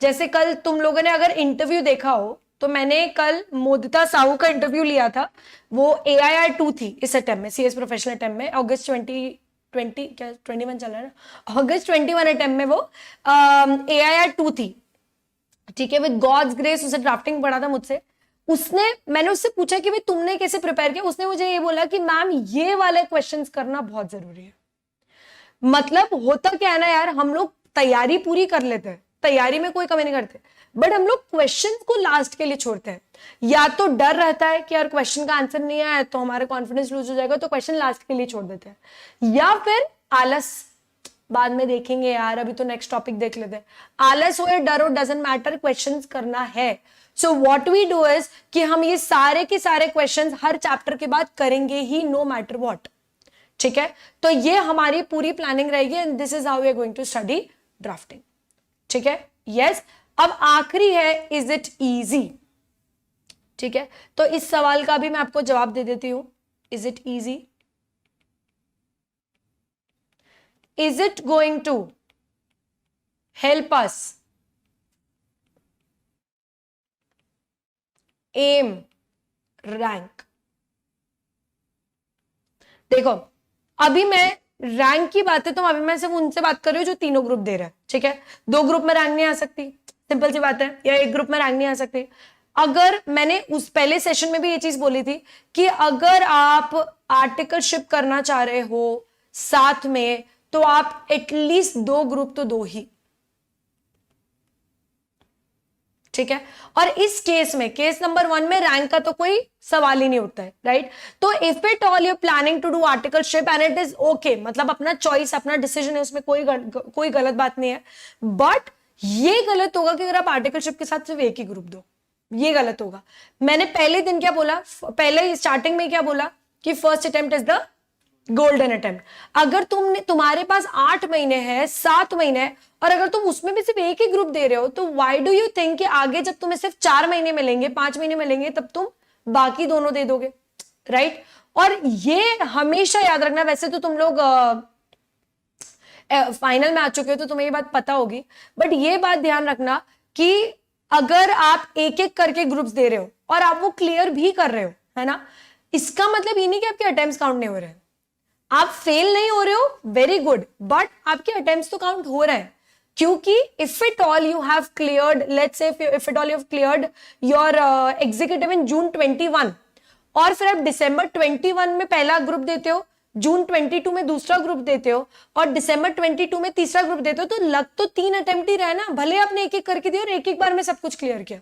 जैसे कल तुम लोगों ने अगर इंटरव्यू देखा हो तो मैंने कल मोदिता साहू का इंटरव्यू लिया था। वो AIR 2 थी इस अटेम्प्ट में, CS प्रोफेशनल अटेम्प्ट में, अगस्त 2020 क्या 21 चल रहा है ना, अगस्त 21 अटेम्प्ट में वो AIR 2 थी, ठीक है। विद गॉड्स ग्रेस उसे ड्राफ्टिंग पढ़ा था मुझसे। मैंने उससे पूछा कि भाई तुमने कैसे प्रिपेयर किया। उसने मुझे ये बोला कि मैम ये वाले क्वेश्चंस करना बहुत जरूरी है। मतलब होता क्या है ना यार, हम लोग तैयारी पूरी कर लेते हैं, तैयारी में कोई कमी नहीं करते, बट हम लोग क्वेश्चंस को लास्ट के लिए छोड़ते हैं। या तो डर रहता है कि यार क्वेश्चन का आंसर नहीं आया तो हमारा कॉन्फिडेंस लूज हो जाएगा, तो क्वेश्चन लास्ट के लिए छोड़ देते हैं, या फिर आलस, बाद में देखेंगे यार, अभी तो नेक्स्ट टॉपिक देख लेते हैं। आलस हो या डर हो, डजंट मैटर, क्वेश्चंस करना है। So what we do is कि हम ये सारे के सारे क्वेश्चंस हर चैप्टर के बाद करेंगे ही, नो मैटर व्हाट, ठीक है। तो ये हमारी पूरी प्लानिंग रहेगी and this is how we are going to study drafting, ठीक है। यस, अब आखिरी है, इज इट इजी, ठीक है। तो इस सवाल का भी मैं आपको जवाब दे देती हूं, is it easy? Is it going to help us M rank? देखो, अभी मैं रैंक की बात है तो अभी मैं सिर्फ उनसे बात कर रही हूं जो तीनों ग्रुप दे रहे हैं, ठीक है। 2 ग्रुप में रैंक नहीं आ सकती, सिंपल सी बात है, या 1 ग्रुप में रैंक नहीं आ सकती। अगर मैंने उस पहले सेशन में भी ये चीज बोली थी कि अगर आप आर्टिकलशिप करना चाह रहे हो साथ में, तो आप एटलीस्ट 2 ग्रुप तो दो ही, ठीक है। और इस केस में, केस नंबर 1 में रैंक का तो कोई सवाल ही नहीं उठता है, राइट। तो if it all you planning to do articleship and it is okay, मतलब अपना चॉइस, अपना डिसीजन है, उसमें कोई गलत बात नहीं है, बट ये गलत होगा कि अगर आप आर्टिकलशिप के साथ सिर्फ एक ही ग्रुप दो, ये गलत होगा। मैंने पहले दिन क्या बोला, पहले स्टार्टिंग में क्या बोला कि first attempt is the golden attempt. अगर तुम्हारे पास 8 महीने हैं, 7 महीने हैं, और अगर तुम उसमें भी सिर्फ एक ही ग्रुप दे रहे हो, तो व्हाई डू यू थिंक कि आगे जब तुम्हें सिर्फ 4 महीने मिलेंगे, 5 महीने मिलेंगे, तब तुम बाकी दोनों दे दोगे, राइट। और ये हमेशा याद रखना, वैसे तो तुम लोग फाइनल में आ चुके हो तो तुम्हें ये बात पता होगी, बट ये बात ध्यान रखना कि अगर आप एक एक करके ग्रुप्स दे रहे हो और आप वो क्लियर भी कर रहे हो, है ना, इसका मतलब ये नहीं कि आपके अटेम्प्ट्स काउंट नहीं हो रहे हैं। आप फेल नहीं हो रहे हो, वेरी गुड, बट आपके अटेम्प्ट्स तो काउंट हो रहे हैं। क्योंकि if it all you have cleared, let's say if it all you have cleared your executive in June 21 और फिर आप दिसंबर 21 में पहला ग्रुप देते हो, जून 22 में दूसरा ग्रुप देते हो और दिसंबर 22 में तीसरा ग्रुप देते हो, तो लग तो 3 अटेम्प्ट ही रहा है ना, भले आपने एक एक करके दिया और एक एक बार में सब कुछ क्लियर किया।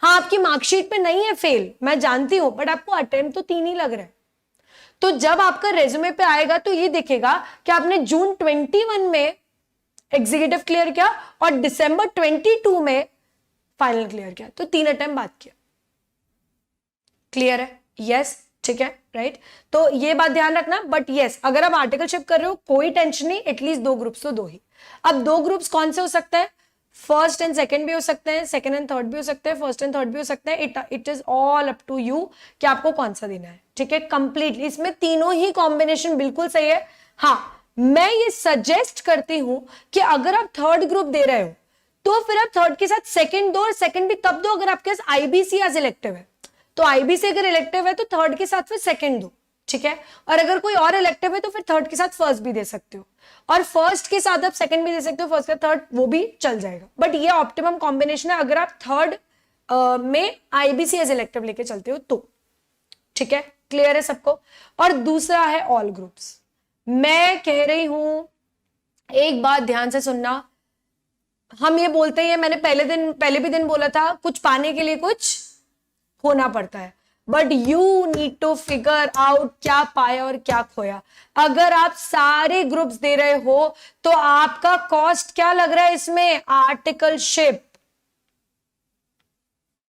हाँ, आपकी मार्कशीट पे नहीं है फेल, मैं जानती हूं, बट आपको अटेम्प्ट तो 3 ही लग रहा है। तो जब आपका रेज्यूमे पे आएगा तो ये दिखेगा कि आपने जून 21 में एग्जीक्यूटिव क्लियर किया और दिसंबर 22 में फाइनल क्लियर किया, तो 3 अटेम्प्ट बात किया। क्लियर है? यस, ठीक है, राइट। तो ये बात ध्यान रखना। बट यस, अगर आप आर्टिकलशिप कर रहे हो कोई टेंशन नहीं, एटलीस्ट 2 ग्रुप्स तो 2 ही। अब 2 ग्रुप्स कौन से हो सकते हैं? फर्स्ट एंड सेकंड भी हो सकते हैं, सेकंड एंड थर्ड भी हो सकते हैं, फर्स्ट एंड थर्ड भी हो सकते हैं। It is all up to you कि आपको कौन सा देना है, ठीक है, कंप्लीटली। इसमें तीनों ही कॉम्बिनेशन बिल्कुल सही है। हाँ, मैं ये सजेस्ट करती हूं कि अगर आप थर्ड ग्रुप दे रहे हो तो फिर आप थर्ड के साथ सेकंड दो, और सेकंड भी तब दो अगर आपके पास आईबीसी एज इलेक्टिव है। तो आईबीसी अगर इलेक्टिव है तो थर्ड के साथ फिर सेकंड दो, ठीक है। और अगर कोई और इलेक्टिव है तो फिर थर्ड के साथ फर्स्ट भी दे सकते हो, और फर्स्ट के साथ आप सेकंड भी दे सकते हो, फर्स्ट का थर्ड, वो भी चल जाएगा। बट ये ऑप्टिमम कॉम्बिनेशन है अगर आप थर्ड में आईबीसी एज इलेक्टिव लेके चलते हो तो, ठीक है। क्लियर है सबको? और दूसरा है ऑल ग्रुप्स। मैं कह रही हूं, एक बात ध्यान से सुनना, हम ये बोलते हैं, मैंने पहले भी दिन बोला था, कुछ पाने के लिए कुछ होना पड़ता है, but you need to figure out क्या पाया और क्या खोया। अगर आप सारे ग्रुप्स दे रहे हो तो आपका कॉस्ट क्या लग रहा है इसमें? आर्टिकलशिप,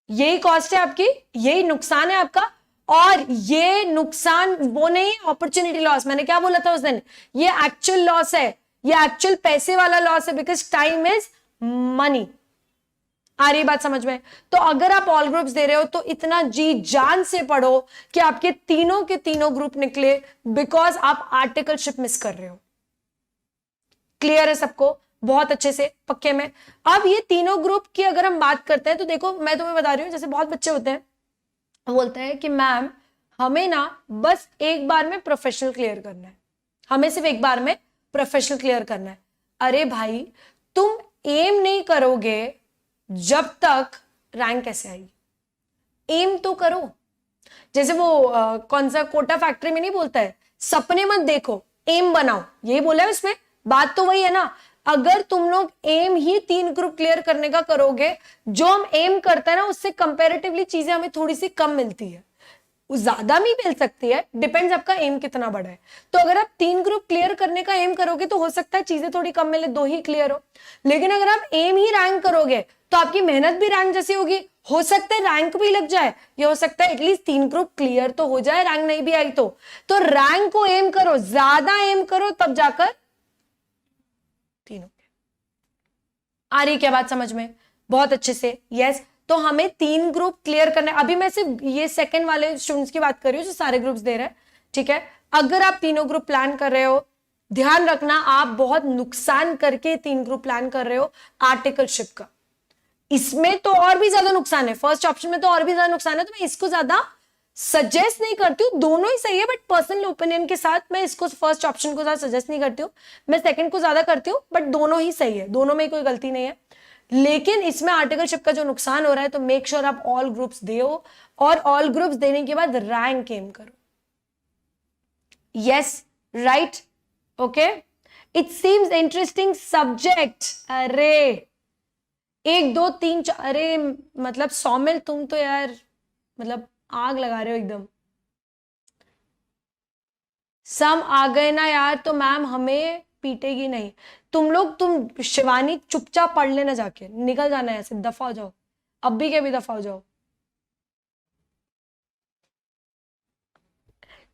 यही कॉस्ट है आपकी, यही नुकसान है आपका। और ये नुकसान वो नहीं, अपॉर्चुनिटी लॉस, मैंने क्या बोला था उस दिन, ये एक्चुअल लॉस है, ये एक्चुअल पैसे वाला लॉस है, बिकॉज टाइम इज मनी। आ रही बात समझ में? तो अगर आप ऑल ग्रुप्स दे रहे हो तो इतना जी जान से पढ़ो कि आपके तीनों के तीनों ग्रुप निकले, बिकॉज आप आर्टिकलशिप मिस कर रहे हो। क्लियर है सबको? बहुत अच्छे से पक्के में। अब ये तीनों ग्रुप की अगर हम बात करते हैं तो देखो, मैं तुम्हें बता रही हूं, जैसे बहुत बच्चे होते हैं बोलते हैं कि मैम हमें ना बस एक बार में प्रोफेशनल क्लियर करना है, हमें सिर्फ एक बार में प्रोफेशनल क्लियर करना है। अरे भाई, तुम एम नहीं करोगे जब तक रैंक कैसे आएगी? एम तो करो। जैसे वो कौन सा कोटा फैक्ट्री में नहीं बोलता है, सपने मत देखो, एम बनाओ, यही बोला है उसमें। बात तो वही है ना। अगर तुम लोग एम ही 3 ग्रुप क्लियर करने का करोगे, जो हम एम करते हैं ना उससे कंपैरेटिवली चीजें हमें थोड़ी सी कम मिलती है, ज्यादा भी मिल सकती है, डिपेंड्स आपका एम कितना बड़ा है। तो अगर आप 3 ग्रुप क्लियर करने का एम करोगे तो हो सकता है चीजें थोड़ी कम मिले, 2 ही क्लियर हो। लेकिन अगर आप एम ही रैंक करोगे तो आपकी मेहनत भी रैंक जैसी होगी, हो सकता है रैंक भी लग जाए, ये हो सकता है एटलीस्ट 3 ग्रुप क्लियर तो हो जाए, रैंक नहीं भी आई तो रैंक को एम करो, ज्यादा एम करो, तब जाकर तीनों। आ रही क्या बात समझ में? बहुत अच्छे से। यस, तो हमें 3 ग्रुप क्लियर करना है। अभी मैं सिर्फ ये सेकंड वाले स्टूडेंट्स की बात कर रही हूँ जो सारे ग्रुप्स दे रहे हैं, ठीक है। अगर आप तीनों ग्रुप प्लान कर रहे हो, ध्यान रखना आप बहुत नुकसान करके 3 ग्रुप प्लान कर रहे हो आर्टिकलशिप का। इसमें तो और भी ज्यादा नुकसान है, फर्स्ट ऑप्शन में तो और भी ज्यादा नुकसान है, तो मैं इसको ज्यादा सजेस्ट नहीं करती हूँ। दोनों ही सही है, बट पर्सनल ओपिनियन के साथ मैं इसको फर्स्ट ऑप्शन को ज्यादा सजेस्ट नहीं करती हूँ, मैं सेकंड को ज्यादा करती हूँ। बट दोनों ही सही है, दोनों में कोई गलती नहीं है। लेकिन इसमें आर्टिकलशिप का जो नुकसान हो रहा है, तो मेक श्योर आप ऑल ग्रुप्स दो, और ऑल ग्रुप्स देने के बाद रैंक एम करो। Yes, right, okay. It seems interesting subject. अरे 1 2 3 4, अरे मतलब सौमिल तुम तो यार मतलब आग लगा रहे हो एकदम। सम आ गए ना यार तो मैम हमें पीटेगी नहीं। तुम शिवानी चुपचाप पढ़ लेना, जाके निकल जाना है ऐसे, दफा हो जाओ, अब भी के भी दफा हो जाओ।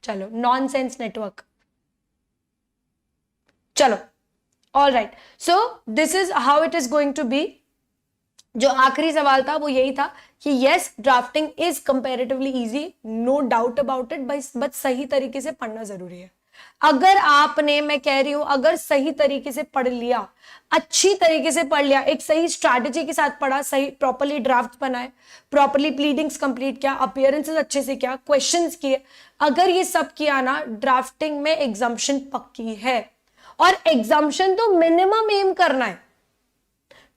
चलो, नॉनसेंस नेटवर्क। चलो, all right, so this is how it is going to be. जो आखिरी सवाल था वो यही था कि yes, drafting is comparatively easy, no doubt about it, बस सही तरीके से पढ़ना जरूरी है। अगर आपने, मैं कह रही हूं, अगर सही तरीके से पढ़ लिया, अच्छी तरीके से पढ़ लिया, एक सही स्ट्रैटेजी के साथ पढ़ा, सही प्रॉपर्ली ड्राफ्ट बनाए, प्रॉपर्ली प्लीडिंग्स कंप्लीट किया, अपीयरेंसेस अच्छे से किया, क्वेश्चंस किए, अगर ये सब किया ना, ड्राफ्टिंग में एग्जाम्पशन पक्की है। और एग्जाम्पशन तो मिनिमम एम करना है,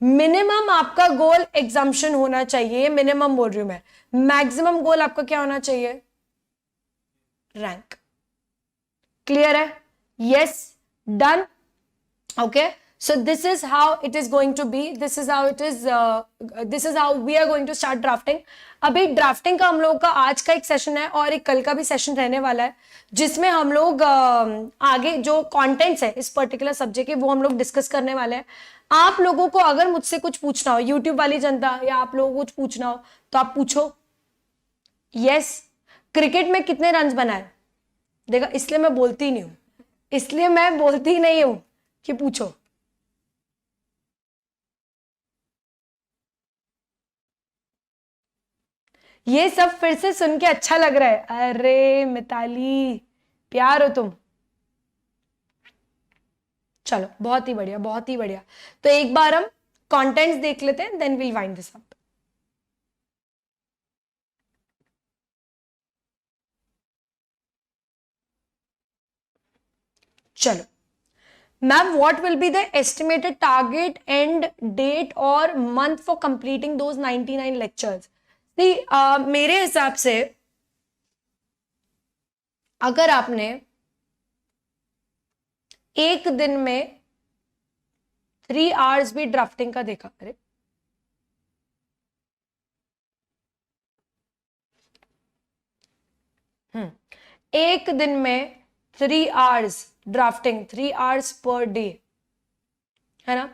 मिनिमम आपका गोल एग्जाम्पशन होना चाहिए, मिनिमम बोल रही हूं मैं, मैक्सिमम गोल आपका क्या होना चाहिए, रैंक। क्लियर है? Yes, done, okay. So this is how it is going to be, this is how it is, this is how we are going to start drafting. अभी ड्राफ्टिंग का हम लोग का आज का एक सेशन है और एक कल का भी सेशन रहने वाला है, जिसमें हम लोग आगे जो कंटेंट्स है इस पर्टिकुलर सब्जेक्ट के वो हम लोग डिस्कस करने वाले हैं। आप लोगों को अगर मुझसे कुछ पूछना हो, यूट्यूब वाली जनता या आप लोगों को कुछ पूछना हो तो आप पूछो। यस, क्रिकेट में कितने रन बनाए? देखा, इसलिए मैं बोलती नहीं हूं, इसलिए मैं बोलती नहीं हूं कि पूछो। ये सब फिर से सुन के अच्छा लग रहा है। अरे मिताली, प्यार हो तुम। चलो, बहुत ही बढ़िया, बहुत ही बढ़िया। तो एक बार हम कंटेंट्स देख लेते हैं, then will wind this up. चलो ma'am, what will be the estimated target end date और month for completing those 99 lectures? मेरे हिसाब से अगर आपने एक दिन में 3 आवर्स भी ड्राफ्टिंग का देखा, अरे एक दिन में 3 hours drafting, 3 hours per day, है ना?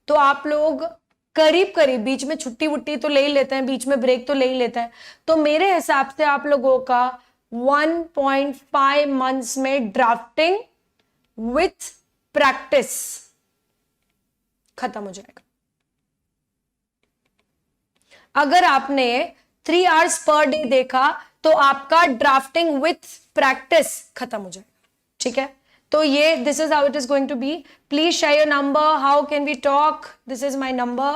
तो आप लोग करीब करीब, बीच में छुट्टी वुट्टी तो ले ही लेते हैं, बीच में ब्रेक तो ले ही लेते हैं, तो मेरे हिसाब से आप लोगों का 1.5 मंथ्स में ड्राफ्टिंग विथ प्रैक्टिस खत्म हो जाएगा। अगर आपने 3 आवर्स पर डे देखा तो आपका ड्राफ्टिंग विथ प्रैक्टिस खत्म हो जाएगा। ठीक है, तो ये this is how it is going to be. Please share your number, how can we talk, this is my number.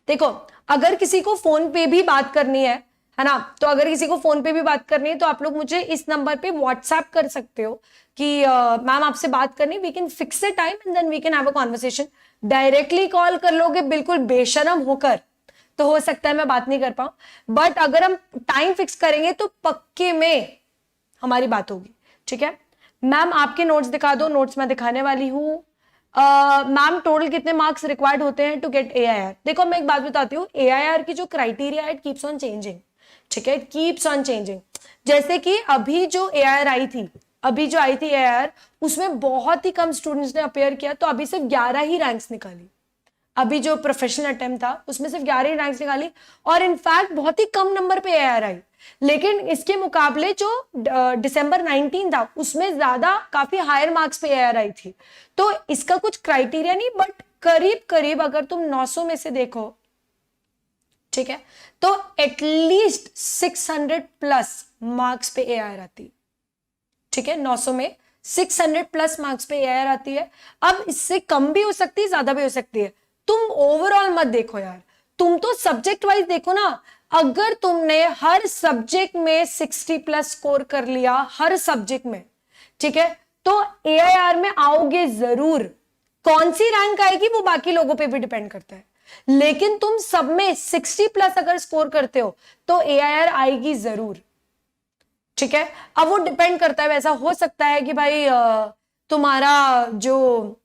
देखो, अगर किसी को फोन पे भी बात करनी है ना, तो अगर किसी को फोन पे भी बात करनी है तो आप लोग मुझे इस नंबर पे व्हाट्सएप कर सकते हो कि मैम आपसे बात करनी, we can fix the time and then we can have a conversation. Directly call कर लोगे बिल्कुल बेशरम होकर तो हो सकता है मैं बात नहीं कर पाऊं, बट अगर हम टाइम फिक्स करेंगे तो पक्के में हमारी बात होगी। ठीक है मैम, आपके नोट्स दिखा दो। नोट्स मैं दिखाने वाली हूं। मैम टोटल कितने मार्क्स रिक्वायर्ड होते हैं टू गेट AIR? देखो मैं एक बात बताती हूँ, AIR की जो क्राइटेरिया है, इट कीप्स ऑन चेंजिंग। ठीक है, कीप्स ऑन चेंजिंग। जैसे कि अभी जो AIR आई थी, अभी जो आई थी AIR, उसमें बहुत ही कम स्टूडेंट्स ने अपेयर किया, तो अभी सिर्फ 11 ही रैंक्स निकाली। अभी जो प्रोफेशनल अटेम्प्ट था उसमें सिर्फ 11 ही रैंक्स निकाली, और इनफैक्ट बहुत ही कम नंबर पे AIR आई। लेकिन इसके मुकाबले जो दिसंबर 19 था उसमें ज्यादा काफी हायर मार्क्स पे AIR आई थी। तो इसका कुछ क्राइटेरिया नहीं, बट करीब करीब अगर तुम 900 में से देखो, ठीक है, तो एटलीस्ट 600 प्लस मार्क्स पे AIR आती। ठीक है, 900 में 600 प्लस मार्क्स पे AIR आती है। अब इससे कम भी हो सकती है, ज्यादा भी हो सकती है। तुम ओवरऑल मत देखो यार, तुम तो सब्जेक्ट वाइज देखो ना। अगर तुमने हर सब्जेक्ट में 60 प्लस स्कोर कर लिया, हर सब्जेक्ट में, ठीक है, तो AIR में आओगे जरूर। कौन सी रैंक आएगी वो बाकी लोगों पे भी डिपेंड करता है, लेकिन तुम सब में 60 प्लस अगर स्कोर करते हो तो AIR आएगी जरूर। ठीक है, अब वो डिपेंड करता है, वैसा हो सकता है कि भाई तुम्हारा जो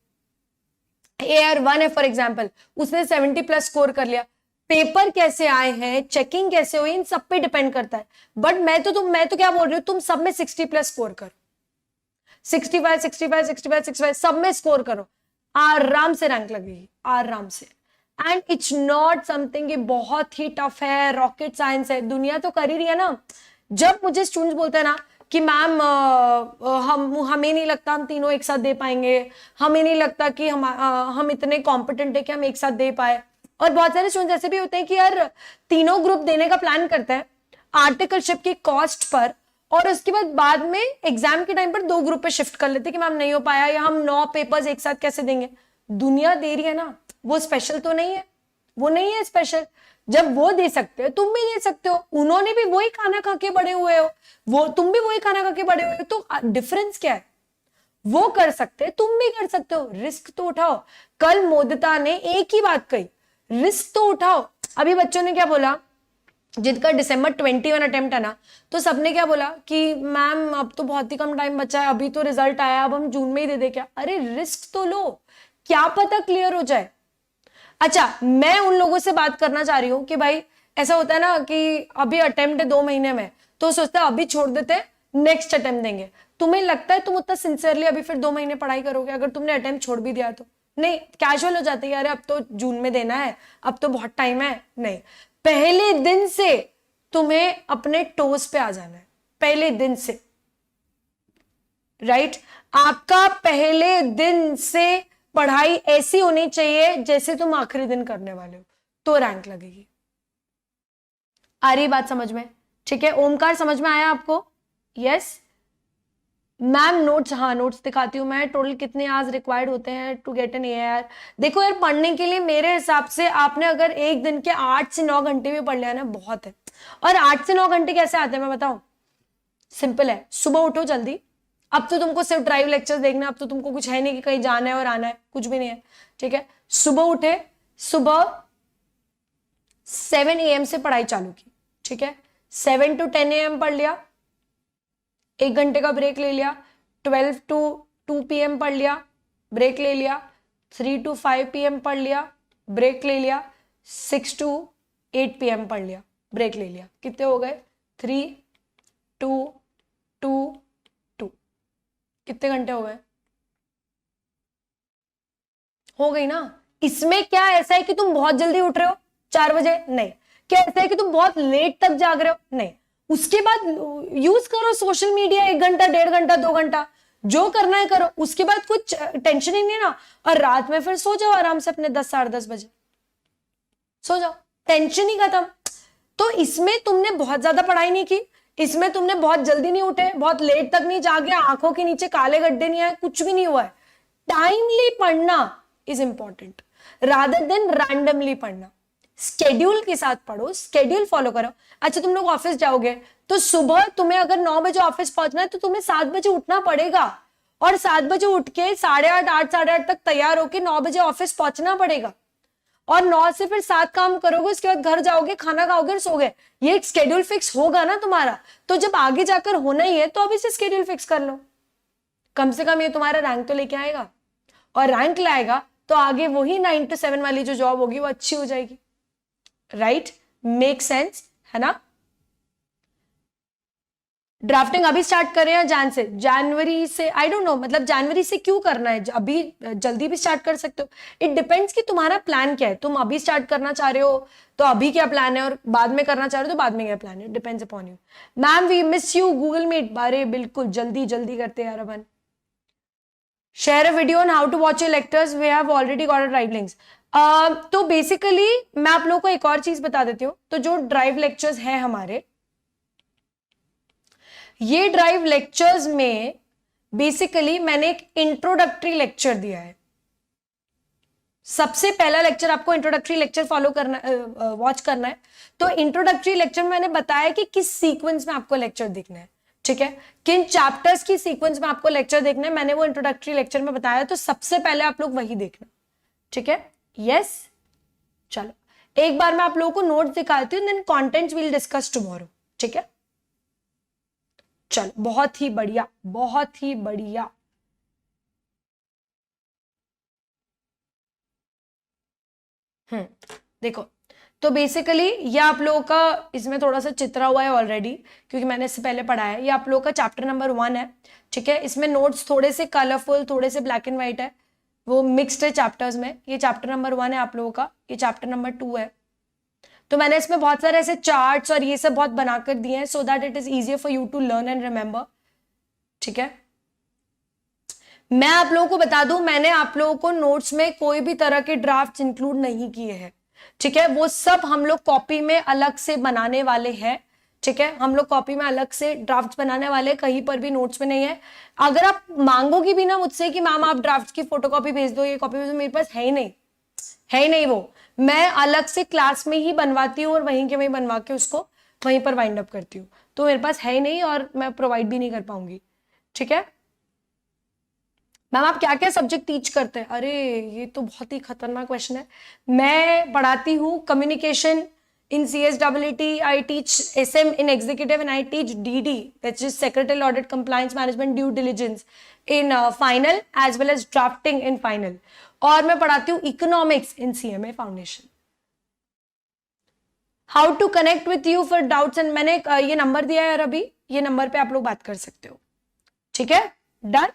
AIR 1 है फॉर एग्जांपल, उसने 70 प्लस स्कोर कर लिया, पेपर कैसे आए हैं, चेकिंग कैसे हुई, इन सब पे डिपेंड करता है। बट मैं तो क्या बोल रही हूँ, तुम सब में 60 प्लस स्कोर करो, 65 65 65 65 सब में स्कोर करो, आराम से रैंक लगेगी, आराम से। एंड इट्स नॉट समथिंग कि बहुत ही टफ है, रॉकेट साइंस है, दुनिया तो कर ही रही है ना। जब मुझे स्टूडेंट्स बोलते हैं ना कि मैम हमें नहीं लगता हम तीनों एक साथ दे पाएंगे, हमें नहीं लगता कि हम इतने कॉम्पिटेंट है कि हम एक साथ दे पाए, और बहुत सारे स्टूडेंट्स ऐसे भी होते हैं कि यार तीनों ग्रुप देने का प्लान करते हैं आर्टिकलशिप की कॉस्ट पर, और उसके बाद में एग्जाम के टाइम पर 2 ग्रुप पे शिफ्ट कर लेते कि मैम नहीं हो पाया, या हम 9 पेपर्स एक साथ कैसे देंगे। दुनिया दे रही है ना, वो स्पेशल तो नहीं है, वो नहीं है स्पेशल। जब वो दे सकते हो तुम भी दे सकते हो, उन्होंने भी वही खाना खा के बड़े हुए हो, वो तुम भी वही खाना खा के बड़े हुए हो, तो डिफरेंस क्या है? वो कर सकते, तुम भी कर सकते हो, रिस्क तो उठाओ। कल मोदिता ने एक ही बात कही, रिस्क तो उठाओ। अभी बच्चों ने क्या बोला, जिनका December 21 अटेम्प्ट है ना, तो सबने क्या बोला कि मैम अब तो बहुत ही कम टाइम बचा है, अभी तो रिजल्ट आया, अब हम जून में ही दे दे क्या? अरे रिस्क तो लो, क्या पता क्लियर हो जाए। अच्छा, मैं उन लोगों से बात करना चाह रही हूं कि भाई ऐसा होता है ना कि अभी अटेम्प्ट है 2 महीने में, तो सोचते हैं अभी छोड़ देते, नेक्स्ट अटेम्प्ट देंगे। तुम्हें लगता है तुम उतना सिंसियरली अभी फिर 2 महीने पढ़ाई करोगे अगर तुमने अटेम्प्ट छोड़ भी दिया तो? नहीं, कैजुअल हो जाती है, अरे अब तो जून में देना है, अब तो बहुत टाइम है। नहीं, पहले दिन से तुम्हें अपने टोस पे आ जाना है, पहले दिन से, राइट? आपका पहले दिन से पढ़ाई ऐसी होनी चाहिए जैसे तुम आखिरी दिन करने वाले हो, तो रैंक लगेगी। आ रही बात समझ में? ठीक है, ओमकार समझ में आया आपको? Yes ma'am. नोट्स, हाँ नोट्स दिखाती हूँ मैं। टोटल कितने आवर्स रिक्वायर्ड होते हैं टू गेट एन एआर? देखो यार, पढ़ने के लिए मेरे हिसाब से आपने अगर एक दिन के 8 से 9 घंटे भी पढ़ लिया ना, बहुत है। और 8 से 9 घंटे कैसे आते हैं मैं बताऊं? सिंपल है, सुबह उठो जल्दी। अब तो तुमको सिर्फ ड्राइव लेक्चर्स देखना है, अब तो तुमको कुछ है नहीं कि कहीं जाना है और आना है, कुछ भी नहीं है। ठीक है, सुबह उठे, सुबह 7 AM से पढ़ाई चालू की। ठीक है, 7 to 10 AM पढ़ लिया, 1 घंटे का ब्रेक ले लिया, 12 to 2 PM पढ़ लिया, ब्रेक ले लिया, 3 to 5 PM पढ़ लिया, ब्रेक ले लिया, 6 to 8 PM पढ़ लिया, ब्रेक ले लिया। कितने हो गए? 3 2 2 2। कितने घंटे हो गए? हो गई ना? इसमें क्या ऐसा है कि तुम बहुत जल्दी उठ रहे हो 4 बजे? नहीं। क्या ऐसा है कि तुम बहुत लेट तक जाग रहे हो? नहीं। उसके बाद यूज करो सोशल मीडिया 1 घंटा, 1.5 घंटा, 2 घंटा, जो करना है करो। उसके बाद कुछ टेंशन ही नहीं ना, और रात में फिर सो जाओ आराम से अपने 10 साढ़े 10 बजे सो जाओ, टेंशन ही खत्म। तो इसमें तुमने बहुत ज्यादा पढ़ाई नहीं की, इसमें तुमने बहुत जल्दी नहीं उठे, बहुत लेट तक नहीं जागे, आंखों के नीचे काले गड्ढे नहीं आए, कुछ भी नहीं हुआ है। टाइमली पढ़ना is important rather than randomly पढ़ना। स्केड्यूल के साथ पढ़ो, स्केड्यूल फॉलो करो। अच्छा, तुम लोग ऑफिस जाओगे तो सुबह तुम्हें अगर 9 बजे ऑफिस पहुंचना है तो तुम्हें 7 बजे उठना पड़ेगा, और 7 बजे उठ के 8:30 8 साढ़े 8 तक तैयार होके 9 बजे ऑफिस पहुंचना पड़ेगा, और 9 से फिर 7 काम करोगे, उसके बाद घर जाओगे, खाना खाओगे, सोगे। ये एक स्केड्यूल फिक्स होगा ना तुम्हारा। तो जब आगे जाकर होना ही है तो अभी से स्केड्यूल फिक्स कर लो। कम से कम ये तुम्हारा रैंक तो लेके आएगा, और रैंक लाएगा तो आगे वही 9 to 7 वाली जो जॉब होगी वो अच्छी हो जाएगी। राइट? मेक सेंस है ना? ड्राफ्टिंग अभी स्टार्ट कर रहे हैं जान से, जनवरी से? आई डोंट नो, मतलब जनवरी से क्यों करना है, अभी जल्दी भी स्टार्ट कर सकते हो। इट डिपेंड्स कि तुम्हारा प्लान क्या है। तुम अभी स्टार्ट करना चाह रहे हो तो अभी क्या प्लान है, और बाद में करना चाह रहे हो तो बाद में क्या प्लान है। Depends upon you. Ma'am we miss you Google Meet. बारे बिल्कुल, जल्दी जल्दी करते हैं यार अपन। Share a video on how to watch your lectures, we have already got right links. तो बेसिकली मैं आप लोगों को एक और चीज बता देती हूँ। तो जो ड्राइव लेक्चर्स हैं हमारे, ये ड्राइव लेक्चर्स में बेसिकली मैंने एक इंट्रोडक्टरी लेक्चर दिया है। सबसे पहला लेक्चर आपको इंट्रोडक्टरी लेक्चर फॉलो करना, वॉच करना है। तो इंट्रोडक्टरी लेक्चर में मैंने बताया कि किस सीक्वेंस में आपको लेक्चर देखना है। ठीक है, किन चैप्टर्स की सीक्वेंस में आपको लेक्चर देखना है, मैंने वो इंट्रोडक्टरी लेक्चर में बताया। तो सबसे पहले आप लोग वही देखना। ठीक है, यस। चलो एक बार मैं आप लोगों को नोट्स दिखाती हूँ, then contents will discuss tomorrow. ठीक है, चलो बहुत ही बढ़िया, बहुत ही बढ़िया। देखो, तो बेसिकली ये आप लोगों का इसमें थोड़ा सा चित्रा हुआ है ऑलरेडी, क्योंकि मैंने इससे पहले पढ़ा है। ये आप लोगों का चैप्टर नंबर 1 है। ठीक है, इसमें नोट्स थोड़े से कलरफुल, थोड़े से ब्लैक एंड व्हाइट है, वो मिक्स्ड है चैप्टर्स में। ये चैप्टर नंबर 1 है आप लोगों का, ये चैप्टर नंबर 2 है। तो मैंने इसमें बहुत सारे ऐसे चार्ट्स और ये सब बहुत बनाकर दिए हैं, so that it is easier for you to learn and remember. ठीक है, मैं आप लोगों को बता दूं, मैंने आप लोगों को नोट्स में कोई भी तरह के ड्राफ्ट्स इंक्लूड नहीं किए हैं। ठीक है, वो सब हम लोग कॉपी में अलग से बनाने वाले हैं। ठीक है, हम लोग कॉपी में अलग से ड्राफ्ट्स बनाने वाले हैं, कहीं पर भी नोट्स में नहीं है। अगर आप मांगोगी भी ना मुझसे कि मैम आप ड्राफ्ट्स की फोटोकॉपी भेज दो, ये कॉपी भेज दो, मेरे पास है ही नहीं, है ही नहीं। वो मैं अलग से क्लास में ही बनवाती हूँ और वहीं के वहीं बनवा के उसको वहीं पर वाइंड अप करती हूँ। तो मेरे पास है ही नहीं और मैं प्रोवाइड भी नहीं कर पाऊंगी। ठीक है, मैम आप क्या क्या सब्जेक्ट टीच करते हैं? अरे ये तो बहुत ही खतरनाक क्वेश्चन है। मैं पढ़ाती हूँ communication in CSWT. I teach SM in executive and I teach DD, which is secretarial audit compliance management due diligence in final as well as drafting in final. और मैं पढ़ाती हूँ economics in CMA foundation. How to connect with you for doubts and मैंने ये नंबर दिया है यार, अभी ये नंबर पे आप लोग बात कर सकते हो, ठीक है? डन,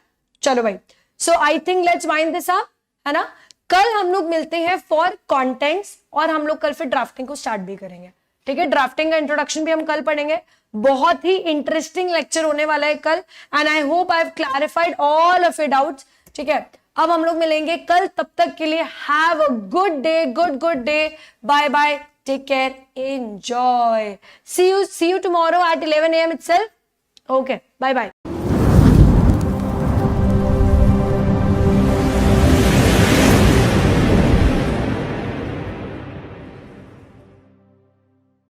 चलो भाई। So I think let's wind this up, है ना? कल हम लोग मिलते हैं फॉर कंटेंट्स और हम लोग कल फिर ड्राफ्टिंग को स्टार्ट भी करेंगे, ठीक है? ड्राफ्टिंग का इंट्रोडक्शन भी हम कल पढ़ेंगे। बहुत ही इंटरेस्टिंग लेक्चर होने वाला है कल and I hope I have clarified all of your doubts, ठीक है? अब हम लोग मिलेंगे कल, तब तक के लिए have a good day, good day, bye bye, take care, enjoy, see you tomorrow at 11 AM itself. Okay, bye bye.